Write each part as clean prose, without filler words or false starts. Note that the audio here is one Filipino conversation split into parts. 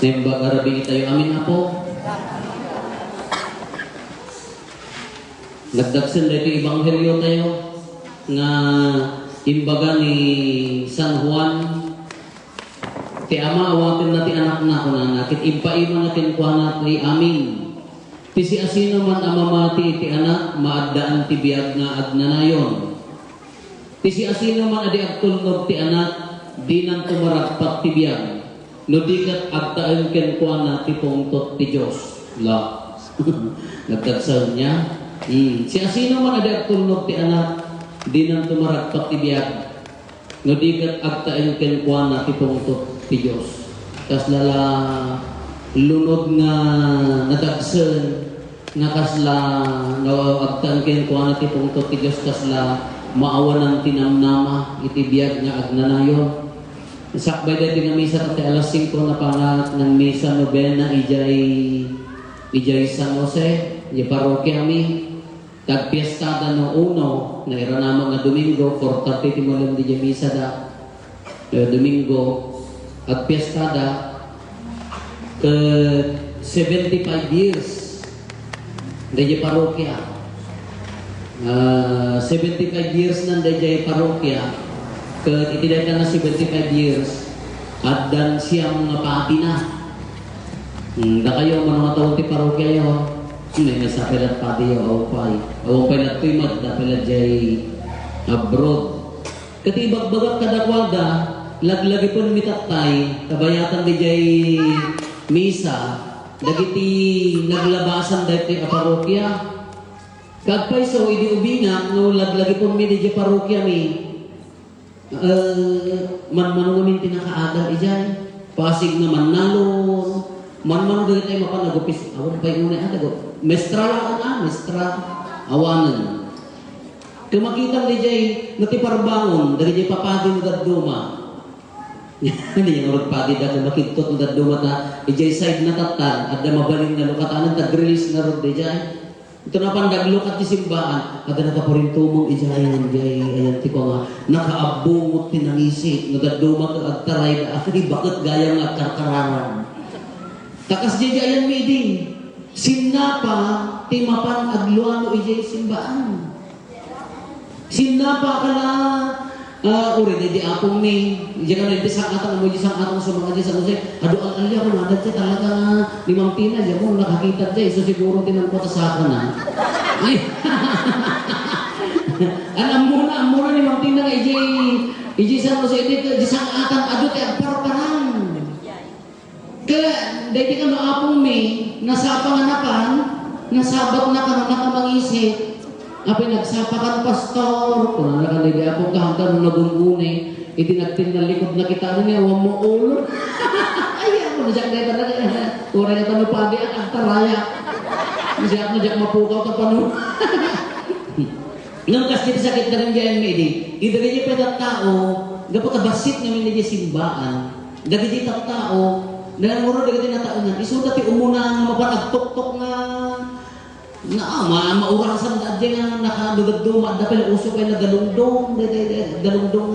Timbag arabi tayo amin apo. Nagdagsan dito ibanghelyo tayo nga imbaga ni San Juan. Ti ama awatin na ti anak na kunan nakit impaima natin kuha natin amin. Ti si asino man amamati ti anak maaddaan ti biag nga agnanayon. Ti si asino man adi agtulnog ti anak di nang tumaragpat ti biag. No di kat agtaan ken kuha na ti pungtot ti Diyos. La. Nagdagsan niya. Si asino man adi agtulnog ti anak di nang tumaragpat ti biag. No di kat agtaan ken kuha na ti pungtot ti Diyos. Tas lala lunod nga nadagsen nga kasla agtaan ken kuha na ti pungtot ti Diyos kasla maawanan tinamnama iti biag nga agnanayon. Sakbay dati nga misa pati alas 5 na pangat ng misa novena ijay San Jose, ijay parokya mi. Tagpiestada no uno na iranamo nga Domingo 4:30 timulam di misa da Domingo at piestada ke 75 years di parokya. 75 years nang di parokya. Itiday ka na 75 years at dan siyang mga paati na. Da kayo mga taon ti parokya yo. May sa pelat pati yo awpay. Awpay na timad da pelat jay abroad. Katibag-bagat kadakwada laglagi pun mitatay kabayatan di jay misa dagiti naglabasan dati a parokya. Kagpay so idi ubinga no laglagi pun mi di jay parokya mi. Man-man namin tinakaagal ijay pasig naman nalon man-man dito tayo mapanagupis awan pa yung una adago mestra lang ang mestra awanan kumakita di jay natiparbangon dari jay papadi ng daduma hindi yung ragpadi da kumakitot ng daduma ta ijay side na tatan at da mabaling na lukatanan tag-release na rod di jay. Ito na pandaglo at isimbaan. Ada nakapurintumong ijayan jay ayan ti ko nga nakaabungot tinangisi nagaduma ka agtaray na afri bakit gayang agkarkararan. Takas jay ayan meeting. Sinapa timapan agluano ijay simbaan. Sinapa ka na uri di apong ni diyan ka na isang atang mo isang atang sa mga diyan sa Jose adu ang alya ko nadat siya talaga limang tina diyan mo nakakita diyan so siguro tinang ko sa akin na ay ang muna limang tina nga iji sa Jose iti isang atang adu ti agparparan kaya dahil ka maapong mi nasapa nga napan nasabat na ka na nakamangisip apay nagsapakan pastor, kung nakalili ako kahanggang nagunguni, itinagtin na likod na kita niya, huwag mo ulo. Ay, ako na siya kaya talaga. Ura niya tanong pagi ang agtaraya. Siya na siya mapukaw ka pa nun. Nang kasi sakit na rin dyan, Medi. Idari niya pa ng tao, dapat kabasit namin niya simbaan. Dagi di tao, nananguro dagi na tao niya. Iso dati umuna nga mapanagtok-tok nga maurasan da nga nakadugad-duma dapel uso kay nagalungdong galungdong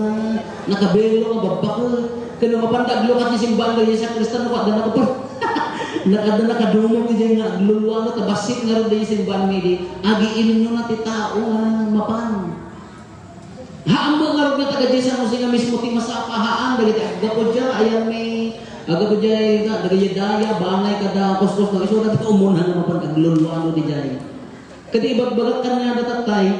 nakabelo nga babakol kano mapandaglo kat ni simbahan kay sa Kristiyano ka da nakadumong diyan nga luluwa na tabasit nga ron di simbahan medi agi inyo na ti tao nga mapan haambo nga ron na taga di sa nga mismo ti masapahaan dagiti agdapo dia ayan may aga ko jay dagay daya banay kada kustos na iso dati umunan na mapantagluluano di jay. Kadi ibagbagat kan nga datatay,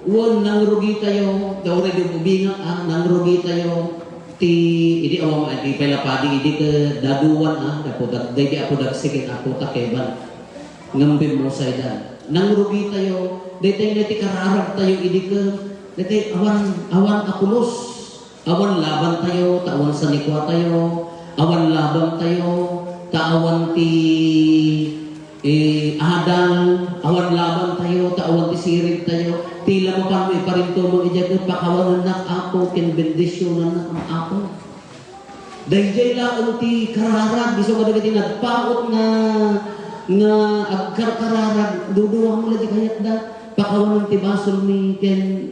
won nang rugi tayo, daw rin yung ubinga nang rugi tayo ti idi awang di pelapadi idi ke daduan dapo day di apo dagsikin ako takeban. Ngambim mo sa idan. Nang rugi tayo, day tayo ti kararag tayo idi ke day awan akulos. Awan laban tayo, tawan sanikwa tayo. Awan laban tayo, taawan ti adang, awan laban tayo, taawan ti sirig tayo, tila mo pa may parinto mo ijag pakawanan na ako, ken bendisyonan na ang ako. Dahil lang ti kararag, gusto ka dagat nagpaot nga agkarkararag, duduwang mo lagi kayat da, pakawanan ti basol ni ken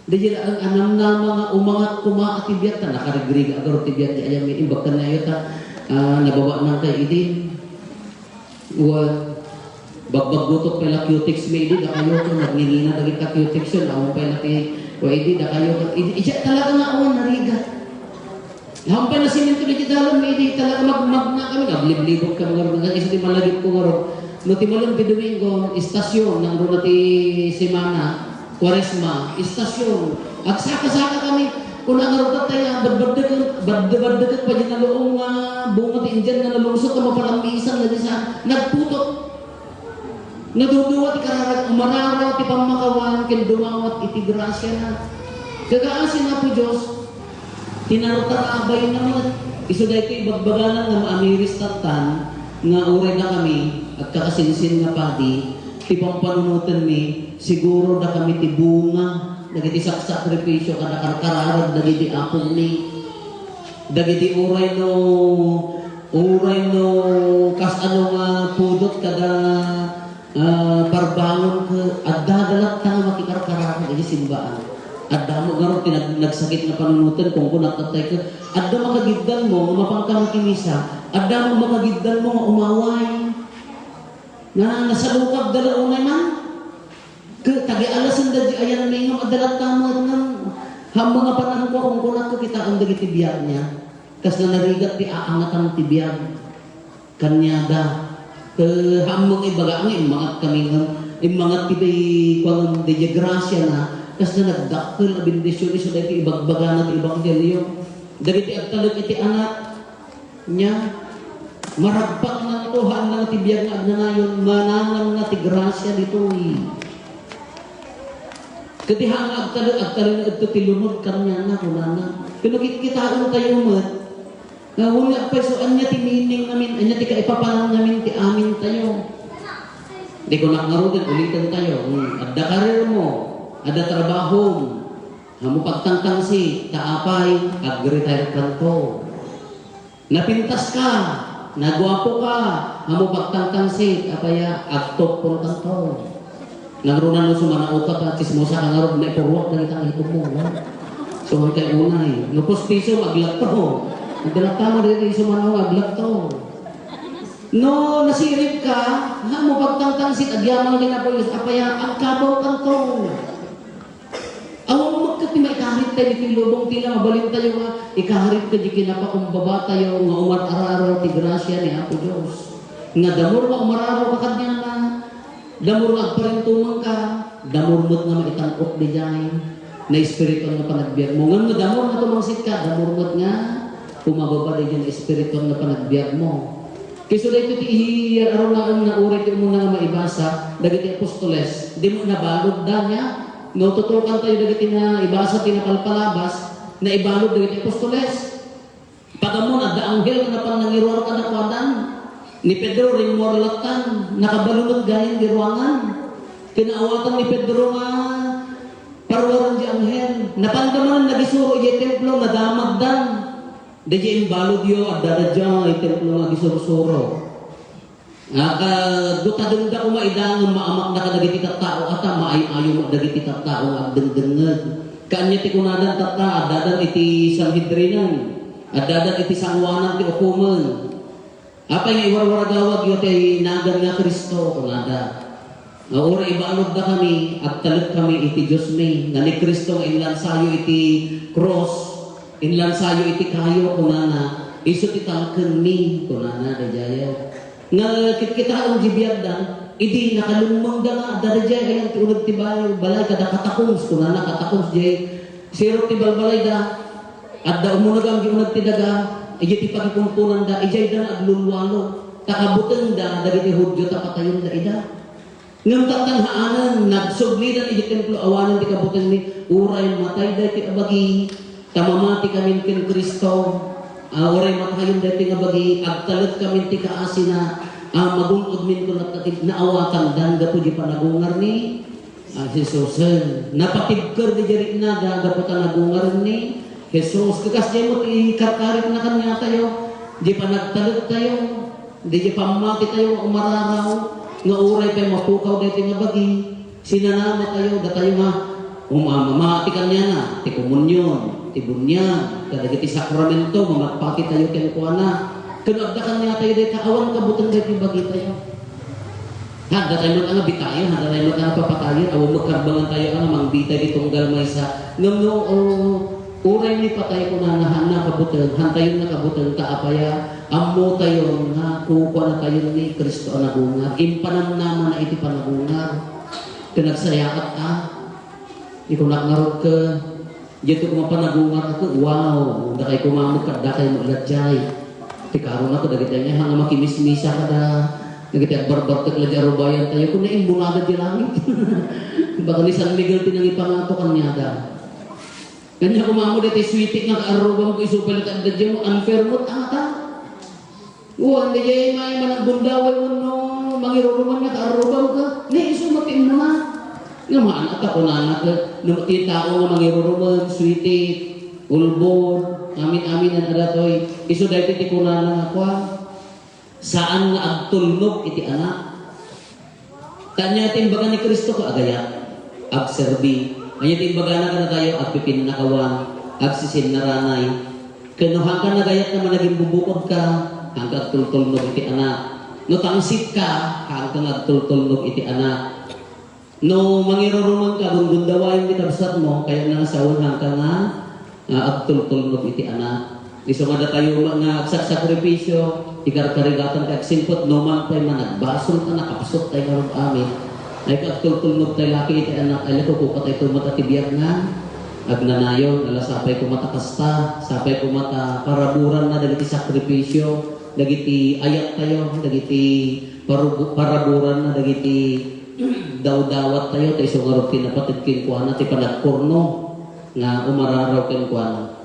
dahil ang anam na mga umangat kuma at tibiyat na nakarigrig agar tibiyat di ayam may imbag ka na yun nababa na kay idin. Bagbag gutok pala cutics may idin, da kayo ko, nagningina dagit ka cutics yun, awang pala kay idin, da kayo ko, idin, talaga nga awan, narigat. Hampay na siminto na kitalo, may idin, talaga magmag na kami, naglib-libog ka mga rin, isa di malagip ko nga rin. No ti malong Domingo, istasyon, nang rin ti Semana, Quaresma, istasyon, at saka-saka kami, kung nangarugat tayo, badbadagat pa dyan na loong bunga ti Indian na nalungsot na mapalambisan na sa nagputot. Naduduwa ti kararag, umararaw ti pamakawan, kin dumawat iti grasya na. Kagaasin na po Diyos, tinarutarabay naman, iso dahil ito ibagbaganan na maamiris tatan, nga uray na kami, at kakasinsin nga padi, ti pampanunutan mi, siguro na kami ti bunga, dagiti sakripisyo kada karkararag dagiti apong ni dagiti uray no kas ano nga pudot kada parbangon ka adda dalat ta makikarkararag dagiti simbaan adda mo garo nagsakit na panunutan kung kunatatay ka adda makagiddan mo mapangkang kimisa adda mo makagiddan mo nga umaway na nasalukag dalaunay man tagi-alasan da ayan may nga madalat tama ng hambang nga panahon ko kung kunat ko kita ang dagiti biyag niya kas na narigat di aangat ang tibiyag kanyada hambang ibaga ang imangat kami ng imangat tibay kung di grasya na kas na nagdakkel na bendisyon iso dahil ibagbaga na ibanghelyo dagiti agtalog iti anak niya maragpak na ito haan lang tibiyag nga agnanayon mananang na ti grasya dito Katihan agtalo na ito tilunod kanya na kunana. Kano kitaan tayo mo. Nga wala pa so anya ti meaning namin, anya ti kaipapalang namin ti amin tayo. Di ko nakarutin ulitin tayo. Adda karir mo, adda trabaho mo. Hamu pagtangtang si taapay, ag-retire kanto. Napintas ka, nagwapo ka, hamu pagtangtang si apaya agtop pong kanto. Nagrunan mo sumanaukat at chismosa ka nga rin na ipurwak na itang hipog mo. So, ang kayo unay. Nupos piso, aglag to. Nagdalak mo rin sumanaw, aglag to. No, nasirip ka, ha mo pagtangtangsit, agyaman din na po yung apaya, ang kabaw kantong. Awang mo magkat ni maikaharit tayo ni lubong tila, mabalin tayo nga, ikaharit ka di kinapakumbaba tayo, nga umat-araraw ti grasya ni Apo Diyos. Nga damor nga umararaw ka kanya na, damor nga agparintumang ka, damor mo't nga maitangkot di dyan, na espiritu nga panagbiag mo. Nga damor nga tumangsit ka, damor mo't nga, kumababa di dyan na espiritu nga panagbiag mo. Kiso da ito ti araw na urit mo nga maibasa, dagiti apostoles, di mo nabalod da niya, no tutukan tayo dagiti na ibasa tinapalpalabas, na ibalod dagiti apostoles. Pagamon, da anghel na panangiruar ka na kwadan, ni Pedro ring morlatan, nakabalunod galing di ruangan. Kinaawatan ni Pedro nga parwaran di anghel. Napandamanan nagisuro di templo nga damagdan. Di imbalod yo at dadadya ay templo nga gisuro-suro. Dutadong da ko maidang maamak na kadagiti tattao at maayayo mo dagiti tattao at dengdengag. Kanya ti kunadan tatta at dadan iti Sanhedrinan at dadan iti sangwanan ti ukuman. Apa yung iwarwaragawag yun ay nagan nga Kristo kunada. Ora ibalod na kami at talit kami iti Diyos may nga ni Kristo nga inlansayo iti cross, inlansayo iti kayo kunana, iso ti talken mi kunana dajaya. Nga kita ang jibiyagdan, idi nakalumang da nga dajaya ay ti unag ti balay kada katakons kunana katakons jay siro ti balbalay da at da umunag ang unag ti daga. Ijay ti pagkikumpunan da, ijay da na aglulwalo. Takabutan da, dagiti Hudyo tapatayon da ida. Ngam tatanhaanan, nagsuglidan ijay templo awanan ti kabutan ni uray matay da ti abagi. Tamamati kami kin Kristo. Uray matayon da ti abagi. Agtalat kami ti kaasina. Magungod min ko naawatan dan gapo di panagungar ni Jesus. Napatibker di jari na da gapo nagungar ni Jesus, kakas di mo ikarkarit na kanya tayo, di pa nagtalit tayo, di pamati tayo umararaw, nga uray tayo mapukaw dito nga bagi, sinanama tayo, da tayo nga, umamamati kanya na, ti komunyon, ti bunyag, kadagiti sakramento, mamagpati tayo kinukuha na, Kanagdakan niya tayo dito, awan kabutan dito yung bagay tayo. Handa tayo mga bitayo, handa tayo mga papatayo, awan magkarbangan tayo, mang bitay ditong galmay sa, ngam no, uray ni patay ko na nahana kabutan, hantayon na kabutan, kaapaya, amo tayo, na kukuha na tayo ni Kristo ang nagungar, impanam naman na iti panagungar, kanagsayakat ka, ikaw nakngarot ka, dito kung mapanagungar ako, wow, dakay kumamag ka, dakay magladjay, tikaroon ako, dagitay niya, hanga makimis-misa ka na, nagitay barbar ka kala arubayan tayo, kung naimbunagad di langit, baka ni San Miguel tinangipangato kanya da. Kanya kumamo dito, sweetik ng arubang ko, isupalit ang dadya mo, unfair mo, ata. Uwan, di jay may managbundaway mo no, mangiruruman nga ka-arubang ka, ni isumatin mo na. Nga maan at ako na anak, tita ko nga mangiruruman, sweetik, ulbor, amin-amin ang adatoy, iso dahil titikunan lang ako. Saan nga agtulnog iti anak? Tanya timbagan ni Kristo ko agayat, agserbi. Anya timbagan na ka na tayo, agpipin na kawan, agsisin na ranay. Kanuhang ka nagayat naman naging bubukod ka, hanggang agtultulnog iti anak. No tangsit ka, hanggang agtultulnog iti anak. No mangiruruman ka, gundawain bitabsat mo, kaya nangasawon hanggang agtultulnog iti anak. Iso nga da tayo nga sakripisyo, ikarkarigatan kag sinpot, no man tayo managbasol ka, nakapsot tayo karong amin. Ay kagtultulnog tayo laki iti anak, ay ko patay tumata tibiyag nga, agnanayon, alasapay ko matakasta, sapay ko mata paraburan na dagiti sakripisyo, dagiti ayat tayo, dagiti paraburan na dagiti daw-dawat tayo, tayo sungarot kinapatid kinkuana, ti panagkurno, nga umararaw kinkuana.